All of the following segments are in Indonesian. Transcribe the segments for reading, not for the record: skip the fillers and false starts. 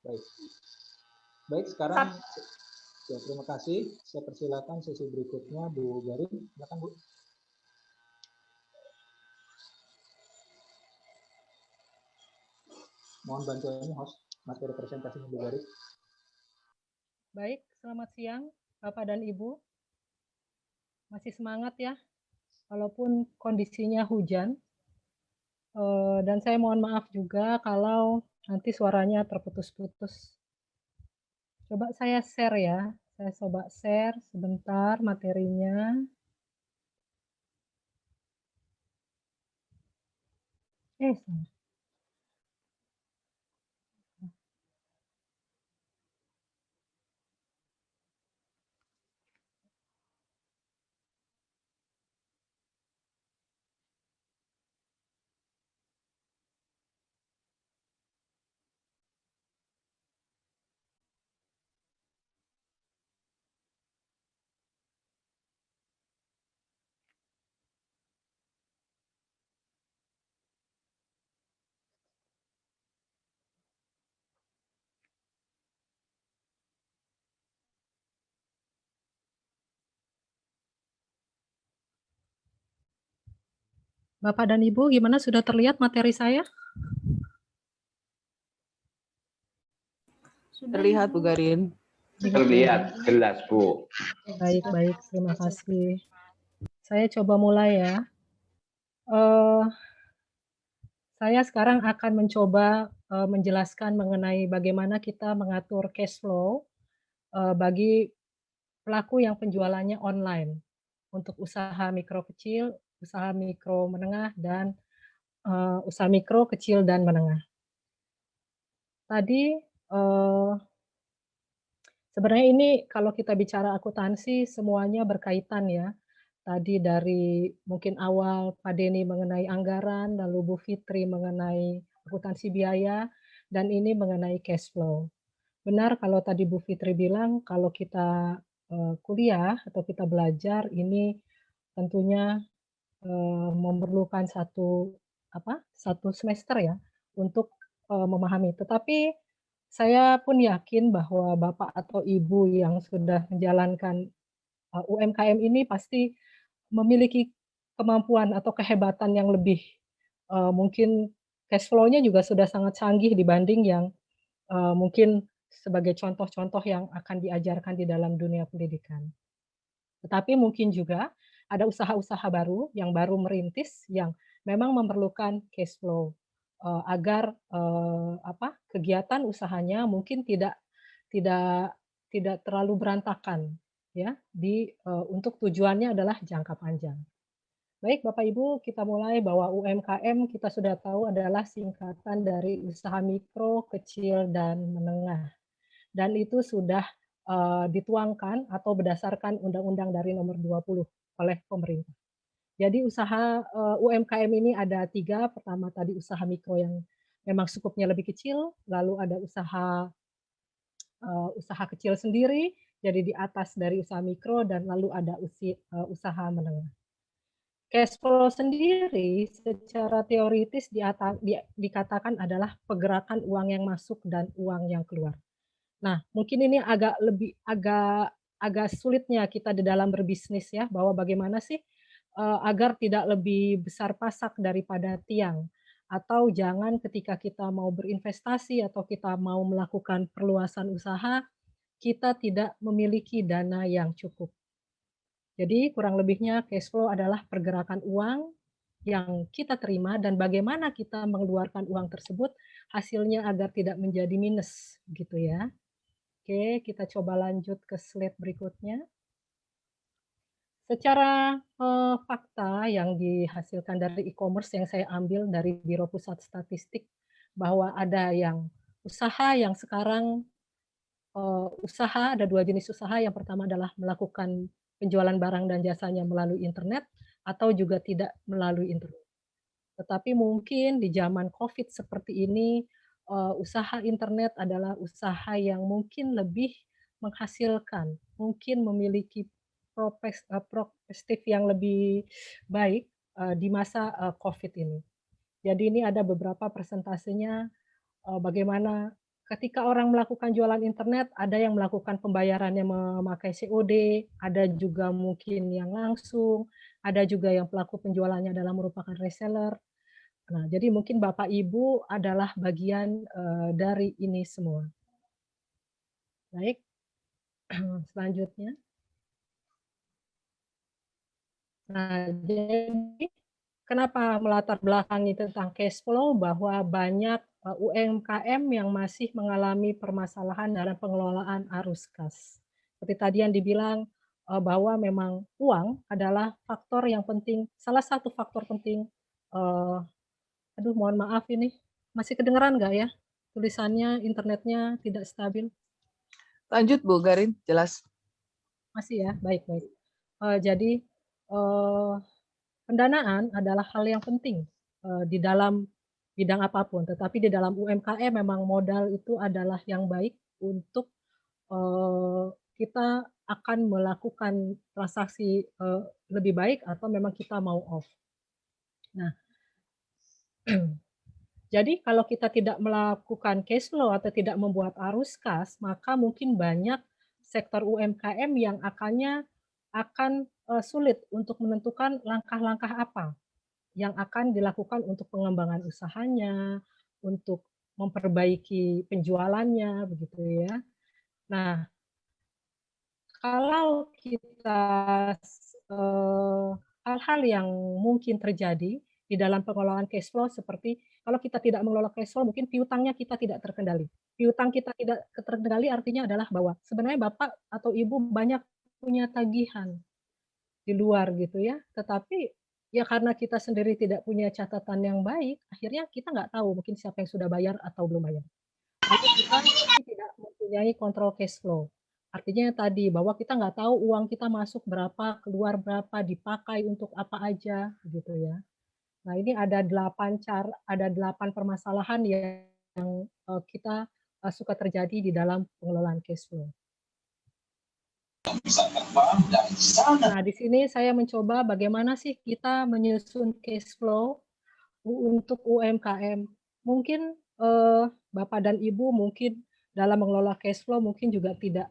Baik. Baik, sekarang ya, terima kasih. Saya persilakan sesi berikutnya Bu Garin. Silakan Bu. Mohon bantuannya host materi presentasi Bu Garin. Baik, selamat siang Bapak dan Ibu. Masih semangat ya, walaupun kondisinya hujan. Dan saya mohon maaf juga kalau nanti suaranya terputus-putus. Coba saya share ya, saya coba share sebentar materinya. Salah. Bapak dan Ibu, gimana, sudah terlihat materi saya? Terlihat Bu Garin. Terlihat jelas Bu. Baik, terima kasih. Saya coba mulai ya. Saya sekarang akan mencoba menjelaskan mengenai bagaimana kita mengatur cash flow bagi pelaku yang penjualannya online untuk usaha mikro kecil, usaha mikro menengah, dan usaha mikro kecil dan menengah. Tadi sebenarnya ini kalau kita bicara akuntansi semuanya berkaitan ya. Tadi dari mungkin awal Pak Denny mengenai anggaran, lalu Bu Fitri mengenai akuntansi biaya, dan ini mengenai cash flow. Benar kalau tadi Bu Fitri bilang kalau kita kuliah atau kita belajar ini tentunya memerlukan satu semester ya untuk memahami. Tetapi saya pun yakin bahwa Bapak atau Ibu yang sudah menjalankan UMKM ini pasti memiliki kemampuan atau kehebatan yang lebih. Mungkin cash flow-nya juga sudah sangat canggih dibanding yang mungkin sebagai contoh-contoh yang akan diajarkan di dalam dunia pendidikan. Tetapi mungkin juga ada usaha-usaha baru yang baru merintis yang memang memerlukan cash flow agar kegiatan usahanya mungkin tidak terlalu berantakan ya untuk tujuannya adalah jangka panjang. Baik Bapak Ibu, kita mulai bahwa UMKM kita sudah tahu adalah singkatan dari usaha mikro, kecil, dan menengah. Dan itu sudah dituangkan atau berdasarkan Undang-Undang dari nomor 20 oleh pemerintah. Jadi usaha UMKM ini ada 3, pertama tadi usaha mikro yang memang skupnya lebih kecil, lalu ada usaha kecil sendiri, jadi di atas dari usaha mikro, dan lalu ada usaha menengah. Cash flow sendiri secara teoritis dikatakan adalah pergerakan uang yang masuk dan uang yang keluar. Nah, mungkin ini agak sulitnya kita di dalam berbisnis ya, bahwa bagaimana sih agar tidak lebih besar pasak daripada tiang, atau jangan ketika kita mau berinvestasi atau kita mau melakukan perluasan usaha, kita tidak memiliki dana yang cukup. Jadi kurang lebihnya cash flow adalah pergerakan uang yang kita terima dan bagaimana kita mengeluarkan uang tersebut hasilnya agar tidak menjadi minus gitu ya. Oke, kita coba lanjut ke slide berikutnya. Secara fakta yang dihasilkan dari e-commerce yang saya ambil dari Biro Pusat Statistik, bahwa ada yang usaha yang sekarang ada 2 jenis usaha. Yang pertama adalah melakukan penjualan barang dan jasanya melalui internet atau juga tidak melalui internet. Tetapi mungkin di zaman COVID seperti ini, usaha internet adalah usaha yang mungkin lebih menghasilkan, mungkin memiliki perspektif yang lebih baik di masa COVID ini. Jadi ini ada beberapa persentasenya bagaimana ketika orang melakukan jualan internet, ada yang melakukan pembayarannya memakai COD, ada juga mungkin yang langsung, ada juga yang pelaku penjualannya adalah merupakan reseller. Nah, jadi mungkin Bapak Ibu adalah bagian dari ini semua. Baik, selanjutnya. Nah, jadi kenapa melatar belakangi tentang cash flow bahwa banyak UMKM yang masih mengalami permasalahan dalam pengelolaan arus kas. Seperti tadi yang dibilang bahwa memang uang adalah faktor yang penting, salah satu faktor penting. Aduh, mohon maaf ini masih kedengeran nggak ya? Tulisannya internetnya tidak stabil. Lanjut Bu Garin, jelas. Masih ya, baik-baik. Jadi pendanaan adalah hal yang penting di dalam bidang apapun, tetapi di dalam UMKM memang modal itu adalah yang baik untuk kita akan melakukan transaksi lebih baik atau memang kita mau off. Nah, jadi kalau kita tidak melakukan cash flow atau tidak membuat arus kas, maka mungkin banyak sektor UMKM yang akan sulit untuk menentukan langkah-langkah apa yang akan dilakukan untuk pengembangan usahanya, untuk memperbaiki penjualannya, begitu ya. Nah, kalau kita hal-hal yang mungkin terjadi di dalam pengelolaan cash flow seperti kalau kita tidak mengelola cash flow mungkin piutangnya kita tidak terkendali. Piutang kita tidak terkendali artinya adalah bahwa sebenarnya Bapak atau Ibu banyak punya tagihan di luar gitu ya, tetapi ya karena kita sendiri tidak punya catatan yang baik, akhirnya kita nggak tahu mungkin siapa yang sudah bayar atau belum bayar. Lalu kita tidak mempunyai kontrol cash flow. Artinya tadi bahwa kita nggak tahu uang kita masuk berapa, keluar berapa, dipakai untuk apa aja, gitu ya. Nah ini ada 8 permasalahan yang kita suka terjadi di dalam pengelolaan cash flow. Nah, di sini saya mencoba bagaimana sih kita menyusun cash flow untuk UMKM. Mungkin Bapak dan Ibu mungkin dalam mengelola cash flow mungkin juga tidak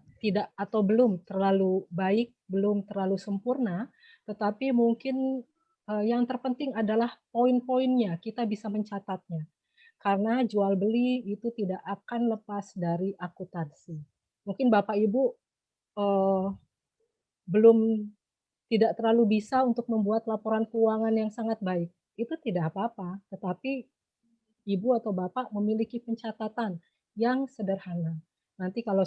atau belum terlalu baik, belum terlalu sempurna, tetapi mungkin yang terpenting adalah poin-poinnya, kita bisa mencatatnya. Karena jual beli itu tidak akan lepas dari akuntansi. Mungkin Bapak Ibu belum tidak terlalu bisa untuk membuat laporan keuangan yang sangat baik. Itu tidak apa-apa, tetapi Ibu atau Bapak memiliki pencatatan yang sederhana. Nanti kalau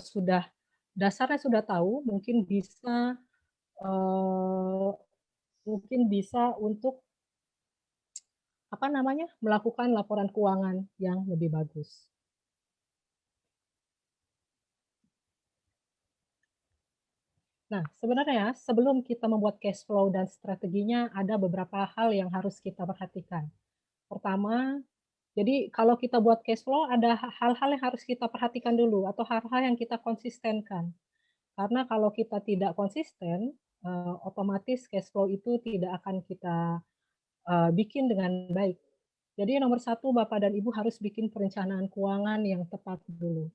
dasarnya sudah tahu, mungkin bisa untuk melakukan laporan keuangan yang lebih bagus. Nah, sebenarnya sebelum kita membuat cash flow dan strateginya, ada beberapa hal yang harus kita perhatikan. Pertama, jadi kalau kita buat cash flow, ada hal-hal yang harus kita perhatikan dulu, atau hal-hal yang kita konsistenkan. Karena kalau kita tidak konsisten, otomatis cash flow itu tidak akan kita bikin dengan baik. Jadi nomor satu, Bapak dan Ibu harus bikin perencanaan keuangan yang tepat dulu.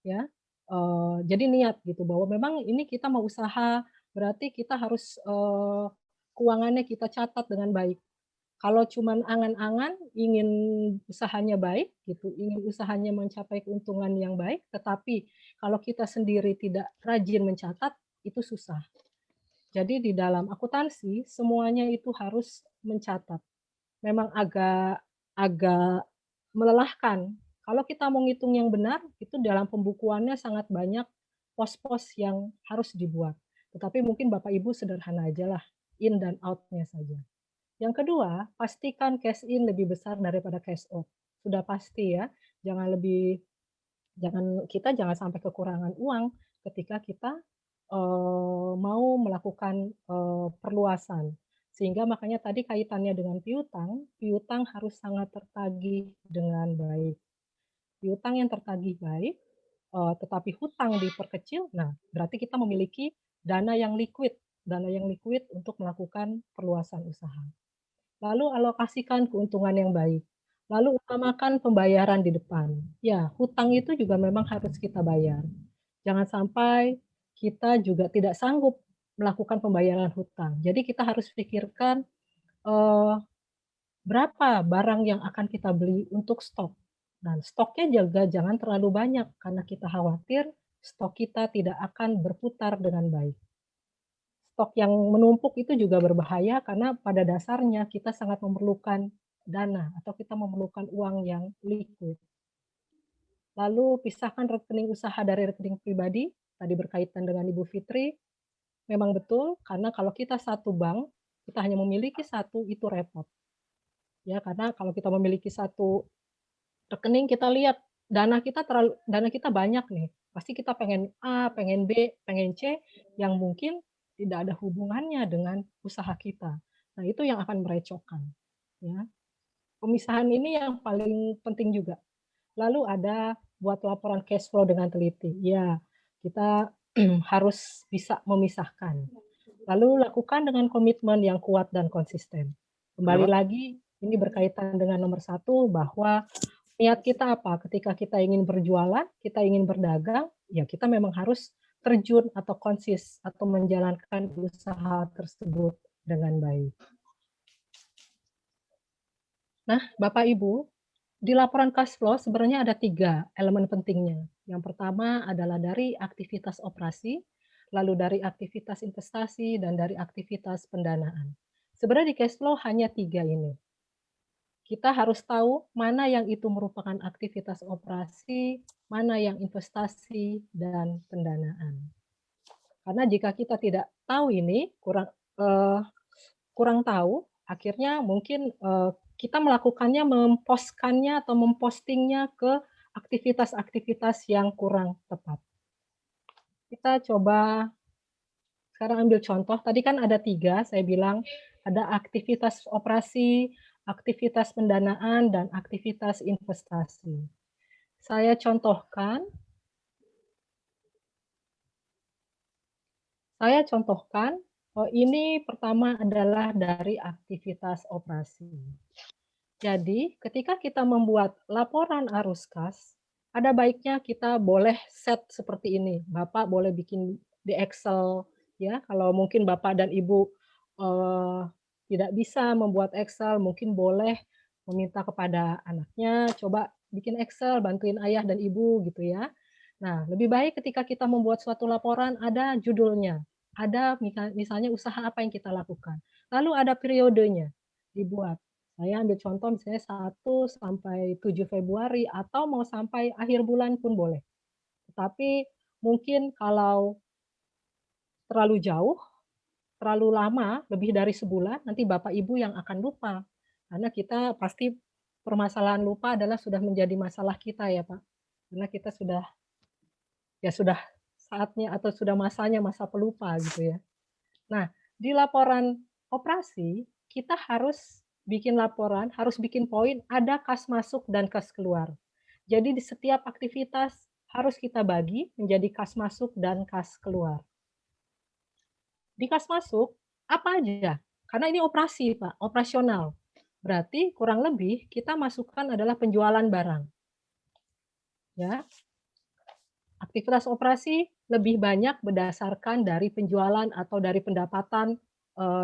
Ya, jadi niat gitu bahwa memang ini kita mau usaha, berarti kita harus keuangannya kita catat dengan baik. Kalau cuman angan-angan ingin usahanya baik gitu, ingin usahanya mencapai keuntungan yang baik, tetapi kalau kita sendiri tidak rajin mencatat, itu susah. Jadi di dalam akuntansi semuanya itu harus mencatat. Memang agak melelahkan. Kalau kita mau ngitung yang benar, itu dalam pembukuannya sangat banyak pos-pos yang harus dibuat. Tetapi mungkin Bapak Ibu sederhana aja lah, in dan out-nya saja. Yang kedua, pastikan cash in lebih besar daripada cash out. Sudah pasti ya, kita jangan sampai kekurangan uang ketika kita mau melakukan perluasan. Sehingga makanya tadi kaitannya dengan piutang harus sangat tertagih dengan baik. Piutang yang tertagih baik, tetapi hutang diperkecil, nah berarti kita memiliki dana yang liquid untuk melakukan perluasan usaha. Lalu alokasikan keuntungan yang baik. Lalu utamakan pembayaran di depan. Ya, hutang itu juga memang harus kita bayar. Jangan sampai kita juga tidak sanggup melakukan pembayaran hutang. Jadi kita harus pikirkan eh, berapa barang yang akan kita beli untuk stok. Dan stoknya juga jangan terlalu banyak karena kita khawatir stok kita tidak akan berputar dengan baik. Stok yang menumpuk itu juga berbahaya karena pada dasarnya kita sangat memerlukan dana atau kita memerlukan uang yang liquid. Lalu pisahkan rekening usaha dari rekening pribadi, tadi berkaitan dengan Ibu Fitri, memang betul karena kalau kita satu bank, kita hanya memiliki satu, itu repot. Ya, karena kalau kita memiliki satu rekening, kita lihat dana kita banyak nih. Pasti kita pengen A, pengen B, pengen C yang mungkin tidak ada hubungannya dengan usaha kita. Nah, itu yang akan merecokkan. Ya. Pemisahan ini yang paling penting juga. Lalu ada buat laporan cash flow dengan teliti. Ya, kita harus bisa memisahkan. Lalu lakukan dengan komitmen yang kuat dan konsisten. Kembali lagi, ini berkaitan dengan nomor 1 bahwa niat kita apa? Ketika kita ingin berjualan, kita ingin berdagang, ya kita memang harus terjun atau konsis atau menjalankan usaha tersebut dengan baik. Nah, Bapak Ibu, di laporan cash flow sebenarnya ada 3 elemen pentingnya. Yang pertama adalah dari aktivitas operasi, lalu dari aktivitas investasi, dan dari aktivitas pendanaan. Sebenarnya di cash flow hanya 3 ini. Kita harus tahu mana yang itu merupakan aktivitas operasi, mana yang investasi, dan pendanaan. Karena jika kita tidak tahu ini, kurang tahu, akhirnya mungkin kita melakukannya, mempostingnya atau mempostingnya ke aktivitas-aktivitas yang kurang tepat. Kita coba sekarang ambil contoh, tadi kan ada 3, saya bilang ada aktivitas operasi, aktivitas pendanaan, dan aktivitas investasi. Saya contohkan ini pertama adalah dari aktivitas operasi. Jadi, ketika kita membuat laporan arus kas, ada baiknya kita boleh set seperti ini. Bapak boleh bikin di Excel, ya. Kalau mungkin Bapak dan Ibu tidak bisa membuat Excel, mungkin boleh meminta kepada anaknya, coba bikin Excel, bantuin ayah dan ibu gitu ya. Nah, lebih baik ketika kita membuat suatu laporan ada judulnya, ada misalnya usaha apa yang kita lakukan. Lalu ada periodenya dibuat. Saya ambil contoh misalnya 1 sampai 7 Februari atau mau sampai akhir bulan pun boleh. Tetapi mungkin kalau terlalu jauh, terlalu lama, lebih dari sebulan, nanti Bapak Ibu yang akan lupa. Karena kita pasti permasalahan lupa adalah sudah menjadi masalah kita ya Pak. Karena kita sudah saatnya atau sudah masanya masa pelupa gitu ya. Nah, di laporan operasi kita harus bikin laporan, harus bikin poin ada kas masuk dan kas keluar. Jadi di setiap aktivitas harus kita bagi menjadi kas masuk dan kas keluar. Di kas masuk apa aja? Karena ini operasi, Pak, operasional. Berarti kurang lebih kita masukkan adalah penjualan barang. Ya. Aktivitas operasi lebih banyak berdasarkan dari penjualan atau dari pendapatan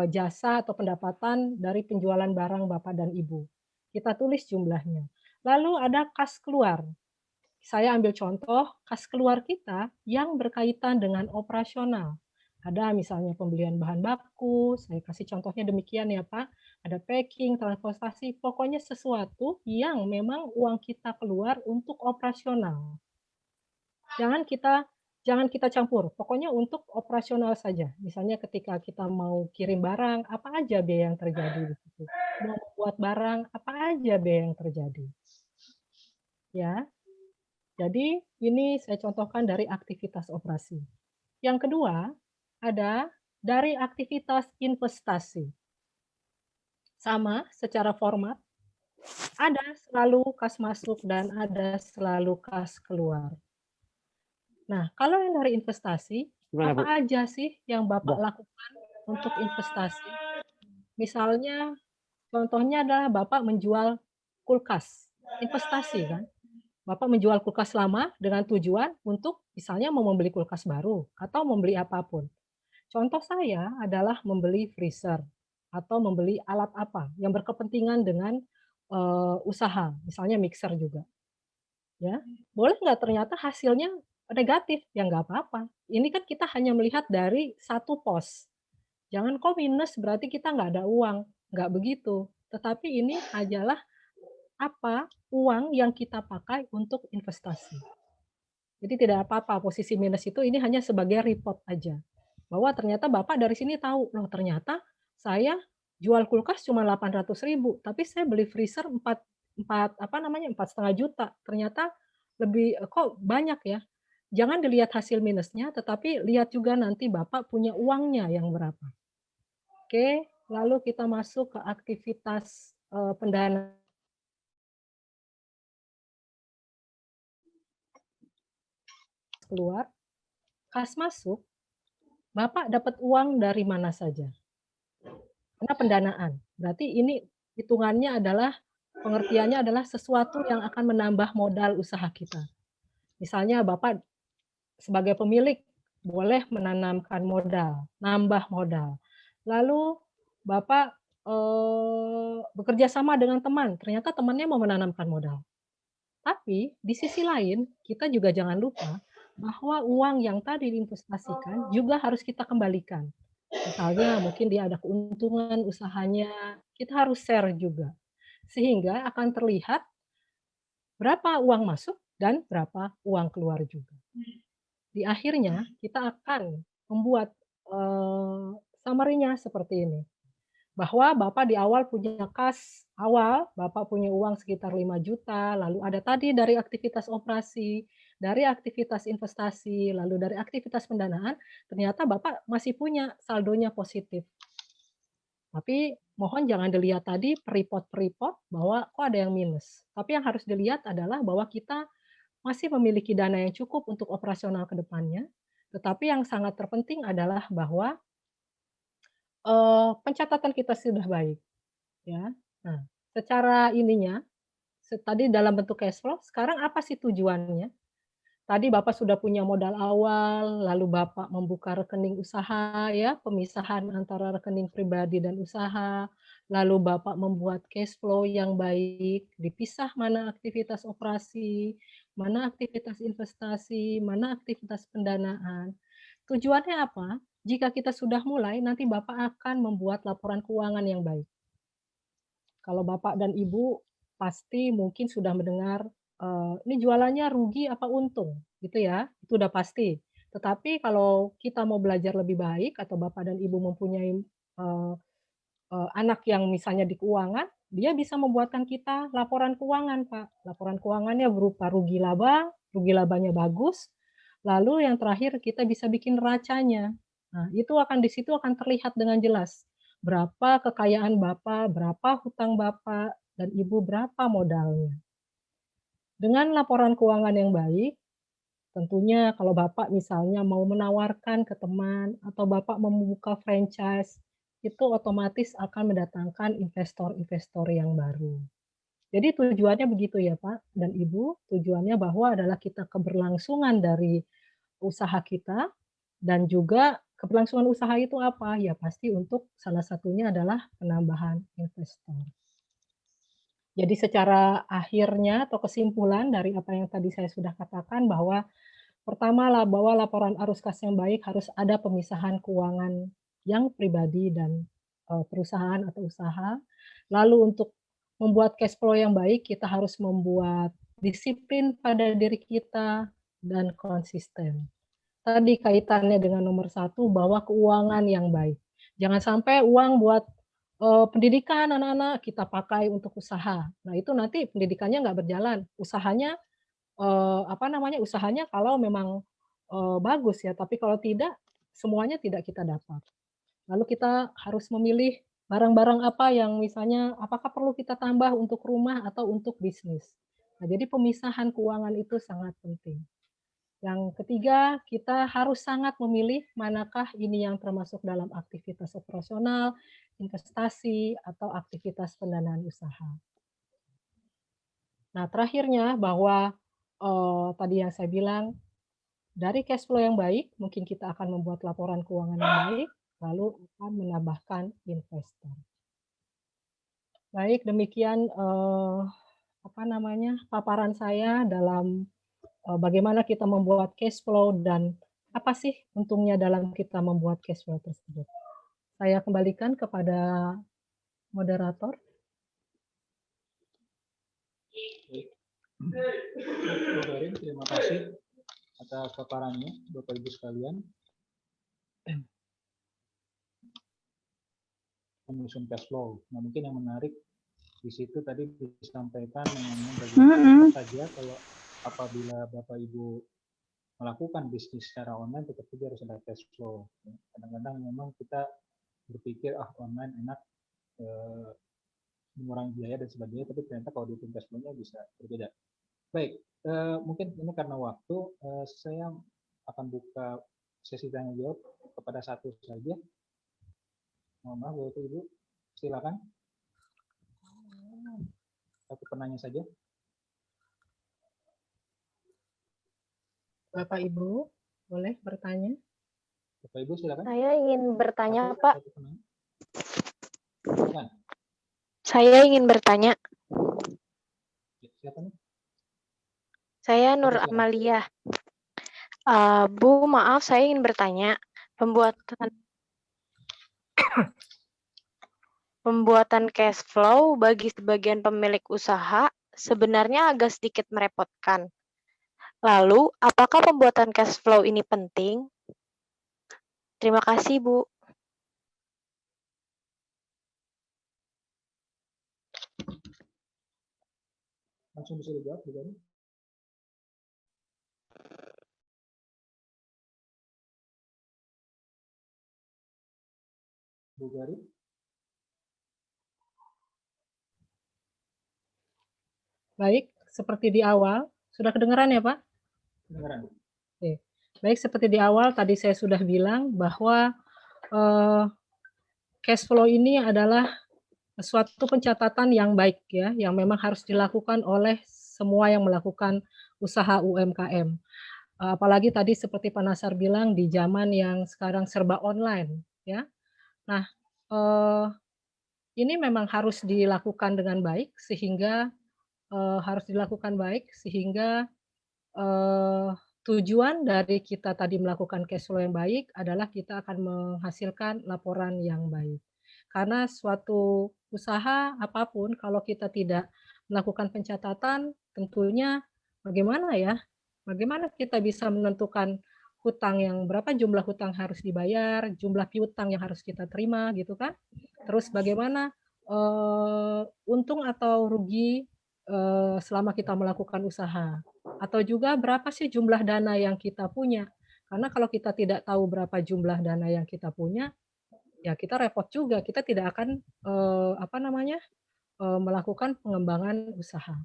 jasa atau pendapatan dari penjualan barang Bapak dan Ibu. Kita tulis jumlahnya. Lalu ada kas keluar. Saya ambil contoh kas keluar kita yang berkaitan dengan operasional. Ada misalnya pembelian bahan baku, saya kasih contohnya demikian ya Pak. Ada packing, transportasi, pokoknya sesuatu yang memang uang kita keluar untuk operasional. Jangan kita campur, pokoknya untuk operasional saja. Misalnya ketika kita mau kirim barang, apa aja biaya yang terjadi di situ. Mau membuat barang, apa aja biaya yang terjadi. Ya. Jadi ini saya contohkan dari aktivitas operasi. Yang kedua, ada dari aktivitas investasi. Sama secara format, ada selalu kas masuk dan ada selalu kas keluar. Nah, kalau yang dari investasi, apa aja sih yang Bapak lakukan untuk investasi? Misalnya, contohnya adalah Bapak menjual kulkas, investasi kan. Bapak menjual kulkas lama dengan tujuan untuk misalnya mau membeli kulkas baru atau membeli apapun. Contoh saya adalah membeli freezer atau membeli alat apa yang berkepentingan dengan usaha, misalnya mixer juga. Ya, boleh nggak ternyata hasilnya negatif? Ya nggak apa-apa. Ini kan kita hanya melihat dari satu pos. Jangan kok minus berarti kita nggak ada uang, nggak begitu. Tetapi ini adalah apa uang yang kita pakai untuk investasi. Jadi tidak apa-apa posisi minus itu, ini hanya sebagai report aja. Bahwa ternyata Bapak dari sini tahu, loh ternyata saya jual kulkas cuma 800.000, tapi saya beli freezer 4,5 juta. Ternyata lebih kok banyak ya. Jangan dilihat hasil minusnya, tetapi lihat juga nanti Bapak punya uangnya yang berapa. Oke, lalu kita masuk ke aktivitas pendanaan. Keluar, kas masuk, Bapak dapat uang dari mana saja. Karena pendanaan. Berarti ini hitungannya adalah, pengertiannya adalah sesuatu yang akan menambah modal usaha kita. Misalnya Bapak sebagai pemilik boleh menanamkan modal, nambah modal. Lalu Bapak bekerja sama dengan teman, ternyata temannya mau menanamkan modal. Tapi di sisi lain, kita juga jangan lupa bahwa uang yang tadi diinvestasikan juga harus kita kembalikan. Misalnya mungkin dia ada keuntungan usahanya, kita harus share juga. Sehingga akan terlihat berapa uang masuk dan berapa uang keluar juga. Di akhirnya kita akan membuat summary-nya seperti ini. Bahwa Bapak di awal punya kas awal, Bapak punya uang sekitar 5 juta, lalu ada tadi dari aktivitas operasi, dari aktivitas investasi, lalu dari aktivitas pendanaan, ternyata Bapak masih punya saldonya positif. Tapi mohon jangan dilihat tadi per-report bahwa kok ada yang minus. Tapi yang harus dilihat adalah bahwa kita masih memiliki dana yang cukup untuk operasional ke depannya, tetapi yang sangat terpenting adalah bahwa pencatatan kita sudah baik, ya. Nah, secara ininya, tadi dalam bentuk cash flow, sekarang apa sih tujuannya? Tadi Bapak sudah punya modal awal, lalu Bapak membuka rekening usaha ya, pemisahan antara rekening pribadi dan usaha, lalu Bapak membuat cash flow yang baik, dipisah mana aktivitas operasi, mana aktivitas investasi, mana aktivitas pendanaan. Tujuannya apa? Jika kita sudah mulai, nanti Bapak akan membuat laporan keuangan yang baik. Kalau Bapak dan Ibu pasti mungkin sudah mendengar, ini jualannya rugi apa untung, gitu ya, itu udah pasti. Tetapi kalau kita mau belajar lebih baik atau Bapak dan Ibu mempunyai, anak yang misalnya di keuangan, dia bisa membuatkan kita laporan keuangan, Pak. Laporan keuangannya berupa rugi labanya bagus, lalu yang terakhir kita bisa bikin neracanya. Nah, itu akan di situ akan terlihat dengan jelas, berapa kekayaan Bapak, berapa hutang Bapak dan Ibu, berapa modalnya. Dengan laporan keuangan yang baik, tentunya kalau Bapak misalnya mau menawarkan ke teman atau Bapak membuka franchise, itu otomatis akan mendatangkan investor-investor yang baru. Jadi tujuannya begitu ya Pak dan Ibu, tujuannya bahwa adalah kita keberlangsungan dari usaha kita dan juga keberlangsungan usaha itu apa? Ya pasti untuk salah satunya adalah penambahan investor. Jadi secara akhirnya atau kesimpulan dari apa yang tadi saya sudah katakan bahwa pertama lah bahwa laporan arus kas yang baik harus ada pemisahan keuangan yang pribadi dan perusahaan atau usaha. Lalu untuk membuat cash flow yang baik kita harus membuat disiplin pada diri kita dan konsisten. Tadi kaitannya dengan nomor 1 bahwa keuangan yang baik. Jangan sampai uang buat pendidikan anak-anak kita pakai untuk usaha. Nah itu nanti pendidikannya nggak berjalan, usahanya usahanya kalau memang, bagus ya, tapi kalau tidak, semuanya tidak kita dapat. Lalu kita harus memilih barang-barang apa yang misalnya apakah perlu kita tambah untuk rumah atau untuk bisnis. Nah, jadi pemisahan keuangan itu sangat penting. Yang ketiga, kita harus sangat memilih manakah ini yang termasuk dalam aktivitas operasional, investasi, atau aktivitas pendanaan usaha. Nah, terakhirnya bahwa tadi yang saya bilang, dari cash flow yang baik, mungkin kita akan membuat laporan keuangan yang baik, lalu akan menambahkan investor. Baik, demikian paparan saya dalam bagaimana kita membuat cash flow dan apa sih untungnya dalam kita membuat cash flow tersebut. Saya kembalikan kepada moderator. Bu Garin, terima kasih atas paparannya, Bapak Ibu sekalian. Menyusun cash flow. Nah, mungkin yang menarik di situ tadi disampaikan mengenai bagaimana saja kalau apabila Bapak Ibu melakukan bisnis secara online tetap saja harus ada cash flow. Kadang-kadang memang kita berpikir online enak, mengurangi biaya dan sebagainya, tapi ternyata kalau dihitung cash flow-nya bisa berbeda. Baik, mungkin ini karena waktu, saya akan buka sesi tanya jawab kepada satu saja. Mohon maaf, Bapak Ibu, silakan. Satu penanya saja. Bapak Ibu, boleh bertanya? Bapak Ibu silakan. Saya ingin bertanya, Satu Pak. penanya. Silakan. Saya ingin bertanya. Siapa nih? Saya Nur Oke, silakan. Amalia. Bu, maaf, saya ingin bertanya. Pembuatan cash flow bagi sebagian pemilik usaha sebenarnya agak sedikit merepotkan. Lalu, apakah pembuatan cash flow ini penting? Terima kasih, Bu. Langsung bisa dijawab, Bu Garin. Bu Garin. Baik, seperti di awal, sudah kedengaran ya Pak? Kedengaran, Bu. Oke. Baik, seperti di awal tadi saya sudah bilang bahwa cash flow ini adalah suatu pencatatan yang baik ya, yang memang harus dilakukan oleh semua yang melakukan usaha UMKM. Apalagi tadi seperti Pak Nasar bilang di zaman yang sekarang serba online ya. Nah, ini memang harus dilakukan dengan baik sehingga tujuan dari kita tadi melakukan cash flow yang baik adalah kita akan menghasilkan laporan yang baik. Karena suatu usaha apapun kalau kita tidak melakukan pencatatan, tentunya bagaimana kita bisa menentukan hutang yang berapa jumlah hutang harus dibayar, jumlah piutang yang harus kita terima gitu kan. Terus bagaimana untung atau rugi selama kita melakukan usaha. Atau juga berapa sih jumlah dana yang kita punya. Karena kalau kita tidak tahu berapa jumlah dana yang kita punya, ya kita repot juga. Kita tidak akan melakukan pengembangan usaha.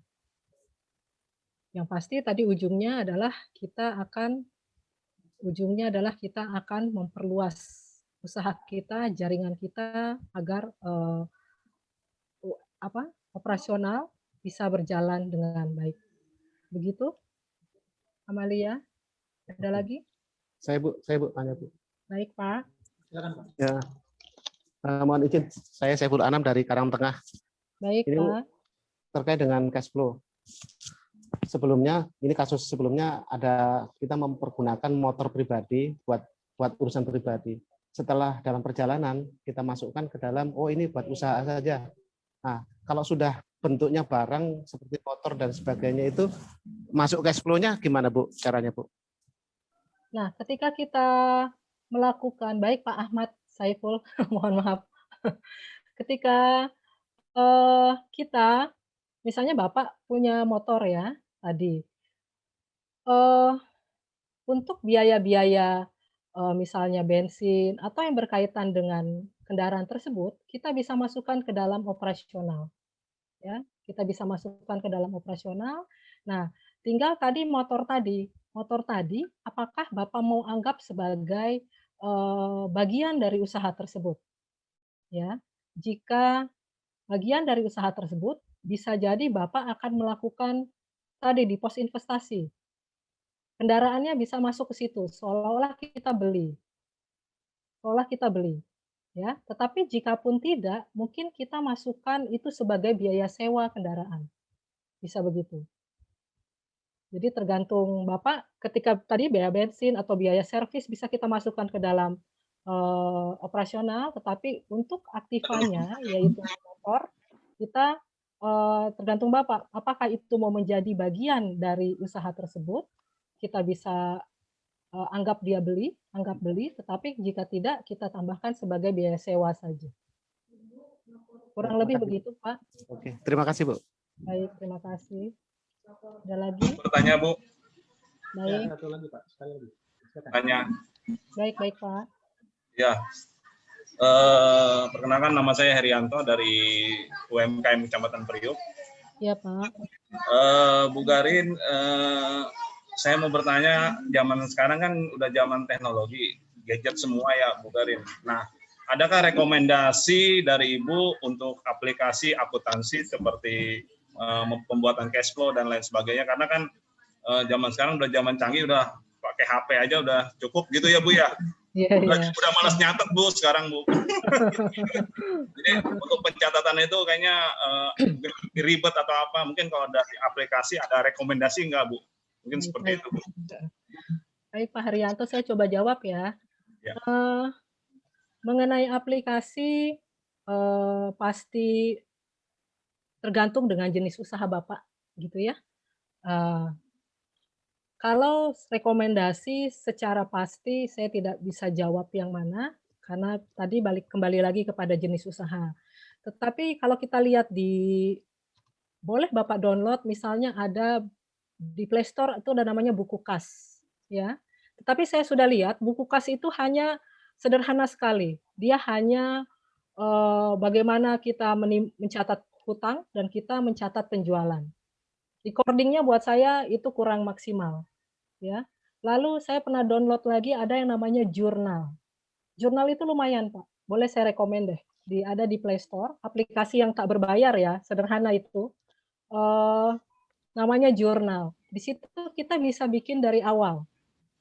Yang pasti tadi ujungnya adalah kita akan memperluas usaha kita, jaringan kita agar operasional bisa berjalan dengan baik. Begitu, Amalia. Ada lagi? Saya Bu, tanya Bu. Baik Pak. Silakan, Pak. Ya, mohon izin, saya Saiful Anam dari Karangtengah. Baik Ini Pak. terkait dengan cash flow. Sebelumnya, ini kasus sebelumnya ada kita mempergunakan motor pribadi buat urusan pribadi. Setelah dalam perjalanan kita masukkan ke dalam, oh ini buat usaha saja. Nah, kalau sudah bentuknya barang seperti motor dan sebagainya itu masuk cash flow-nya gimana Bu caranya Bu? Nah, ketika kita melakukan, baik Pak Ahmad Saiful, mohon maaf. Ketika kita, misalnya Bapak punya motor ya tadi, untuk biaya-biaya misalnya bensin atau yang berkaitan dengan kendaraan tersebut, kita bisa masukkan ke dalam operasional. Ya, kita bisa masukkan ke dalam operasional. Nah, tinggal tadi motor tadi apakah Bapak mau anggap sebagai bagian dari usaha tersebut? Ya, jika bagian dari usaha tersebut, bisa jadi Bapak akan melakukan tadi di pos investasi. Kendaraannya bisa masuk ke situ, seolah-olah kita beli. Seolah kita beli, ya. Tetapi jikapun tidak, mungkin kita masukkan itu sebagai biaya sewa kendaraan. Bisa begitu. Jadi tergantung Bapak ketika tadi biaya bensin atau biaya servis bisa kita masukkan ke dalam operasional, tetapi untuk aktifannya yaitu motor kita tergantung Bapak, apakah itu mau menjadi bagian dari usaha tersebut, kita bisa anggap beli, tetapi jika tidak kita tambahkan sebagai biaya sewa saja. Kurang lebih begitu, Pak. Oke, terima kasih, Bu. Baik, terima kasih. Ada lagi? Bertanya, Bu. Baik. Satu lagi Pak, sekali lagi. Silakan. Tanya. Baik, Pak. Ya. Perkenalkan nama saya Herianto dari UMKM Kecamatan Priuk. Iya, Pak. Bu Garin, saya mau bertanya, zaman sekarang kan udah zaman teknologi, gadget semua ya, Bu Garin. Nah, adakah rekomendasi dari Ibu untuk aplikasi akuntansi seperti pembuatan cash flow dan lain sebagainya? Karena kan zaman sekarang udah zaman canggih, udah pakai HP aja udah cukup gitu ya, Bu ya. Udah malas nyatet, Bu, sekarang, Bu. Jadi untuk pencatatan itu kayaknya ribet atau apa, mungkin kalau ada aplikasi ada rekomendasi nggak, Bu? Mungkin seperti itu, Bu. Baik, Pak Haryanto, saya coba jawab ya. Mengenai aplikasi, pasti tergantung dengan jenis usaha Bapak, gitu ya. Kalau rekomendasi secara pasti saya tidak bisa jawab yang mana, karena tadi kembali lagi kepada jenis usaha. Tetapi kalau kita lihat boleh Bapak download misalnya ada di Play Store itu ada namanya buku kas, ya. Tetapi saya sudah lihat buku kas itu hanya sederhana sekali. Dia hanya bagaimana kita mencatat hutang dan kita mencatat penjualan. Recording-nya buat saya itu kurang maksimal. Ya. Lalu saya pernah download lagi ada yang namanya jurnal. Jurnal itu lumayan, Pak. Boleh saya rekomen deh. Ada di Play Store, aplikasi yang tak berbayar ya, sederhana itu. Namanya jurnal. Di situ kita bisa bikin dari awal.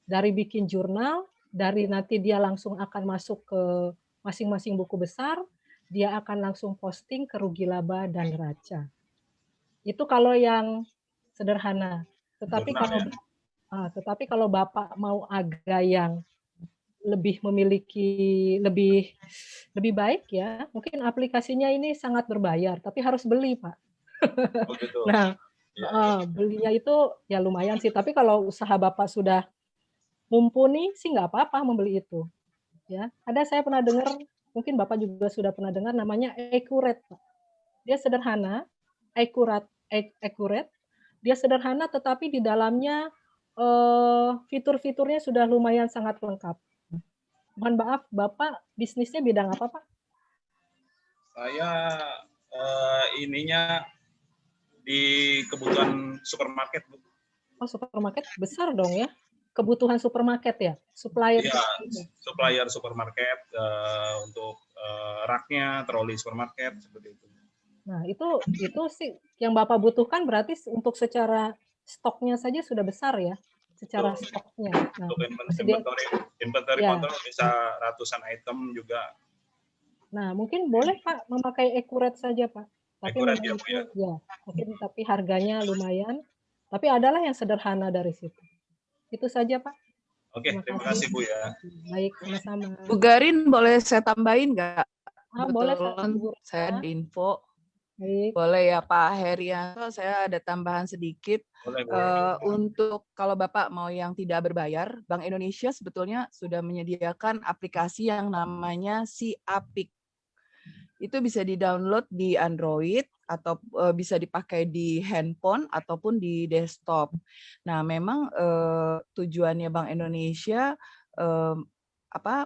Dari bikin jurnal, dari nanti dia langsung akan masuk ke masing-masing buku besar, dia akan langsung posting ke rugi laba dan neraca. Itu kalau yang sederhana. Tetapi kalau Bapak mau agak yang lebih memiliki lebih baik ya, mungkin aplikasinya ini sangat berbayar, tapi harus beli, Pak. Nah, belinya itu ya lumayan sih, tapi kalau usaha Bapak sudah mumpuni sih nggak apa-apa membeli itu. Ya, saya pernah dengar, mungkin Bapak juga sudah pernah dengar namanya Accurate, Pak. Dia sederhana, accurate. Dia sederhana tetapi di dalamnya fitur-fiturnya sudah lumayan sangat lengkap. Mohon maaf, Bapak bisnisnya bidang apa, Pak? Saya ininya di kebutuhan supermarket, Bu. Oh, supermarket besar dong ya? Kebutuhan supermarket ya? Supplier. Iya, supplier supermarket untuk raknya, troli supermarket seperti itu. Nah, itu sih yang Bapak butuhkan berarti untuk secara stoknya saja sudah besar ya? Secara stoknya. Nah, untuk inventory ya. kontrol bisa ratusan item juga. Nah, mungkin boleh Pak memakai Accurate saja, Pak. Tapi Accurate memang ya, Bu, ya. mungkin tapi harganya lumayan. Tapi adalah yang sederhana dari situ. Itu saja, Pak. Oke, terima kasih, Bu ya. Baik, sama-sama. Bu Garin, boleh saya tambahin nggak? Boleh, saya ada info. Baik. Boleh ya Pak Herianto, saya ada tambahan sedikit. Boleh, untuk kalau Bapak mau yang tidak berbayar, Bank Indonesia sebetulnya sudah menyediakan aplikasi yang namanya si Apik. Itu bisa di-download di Android atau bisa dipakai di handphone ataupun di desktop. Nah, memang tujuannya Bank Indonesia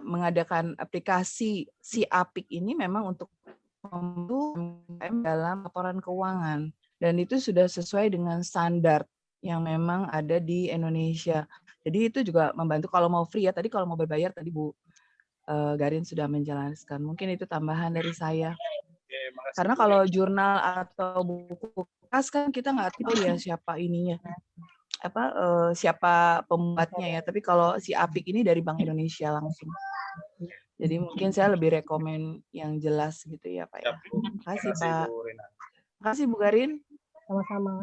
mengadakan aplikasi si Apik ini memang untuk dalam laporan keuangan, dan itu sudah sesuai dengan standar yang memang ada di Indonesia. Jadi itu juga membantu kalau mau free ya. Tadi kalau mau berbayar tadi Bu Garin sudah menjelaskan. Mungkin itu tambahan dari saya. Oke, makasih, Karena Bu. kalau jurnal atau buku kertas kan kita nggak tahu ya siapa ininya, siapa pembuatnya ya. Tapi kalau si Apik ini dari Bank Indonesia langsung. Jadi mungkin saya lebih rekomen yang jelas gitu ya Pak ya. Siap, Bu. Makasih Makasih, Pak. Bu Rina. Makasih Bu Garin. Sama-sama.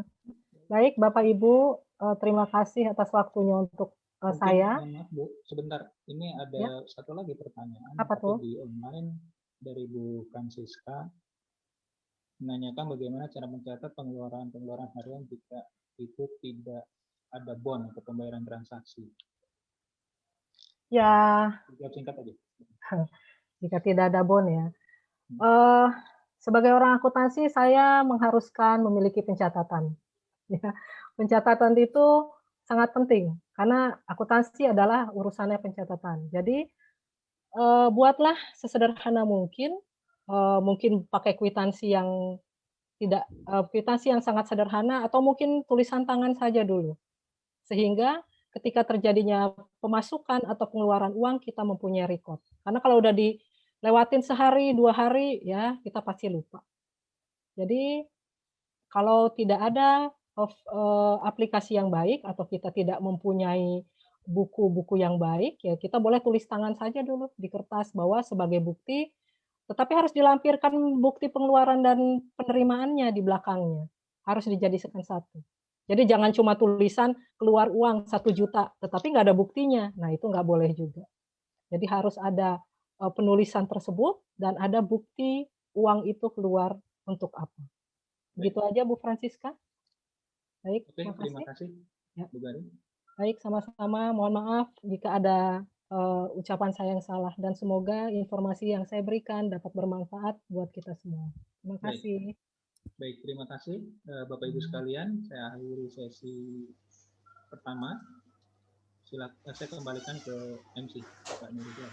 Baik, Bapak Ibu, terima kasih atas waktunya untuk Mungkin, saya. maaf Bu, sebentar. Ini ada Ya. satu lagi pertanyaan. Apa tuh? Di online dari Bu Francisca menanyakan bagaimana cara mencatat pengeluaran harian jika itu tidak ada bond atau pembayaran transaksi. Ya, Jawab singkat aja. jika tidak ada bond ya. Sebagai orang akuntansi, saya mengharuskan memiliki pencatatan. Ya, pencatatan itu sangat penting karena akuntansi adalah urusannya pencatatan. Jadi buatlah sesederhana mungkin, mungkin pakai kwitansi yang kwitansi yang sangat sederhana atau mungkin tulisan tangan saja dulu. Sehingga ketika terjadinya pemasukan atau pengeluaran uang kita mempunyai record. Karena kalau udah dilewatin sehari, 2 hari ya kita pasti lupa. Jadi kalau tidak ada aplikasi yang baik atau kita tidak mempunyai buku-buku yang baik, ya kita boleh tulis tangan saja dulu di kertas bahwa sebagai bukti, tetapi harus dilampirkan bukti pengeluaran dan penerimaannya di belakangnya. Harus dijadikan satu. Jadi jangan cuma tulisan keluar uang 1 juta, tetapi nggak ada buktinya. Nah itu nggak boleh juga. Jadi harus ada penulisan tersebut dan ada bukti uang itu keluar untuk apa. Begitu aja Bu Francisca. Baik, Oke, terima terima kasih. kasih, Ya. Bu Garin. Baik, sama-sama. Mohon maaf jika ada ucapan saya yang salah dan semoga informasi yang saya berikan dapat bermanfaat buat kita semua. Terima Baik. kasih. Baik, terima kasih Bapak Ibu sekalian. Saya akhiri sesi pertama. Silakan saya kembalikan ke MC Pak Nurul.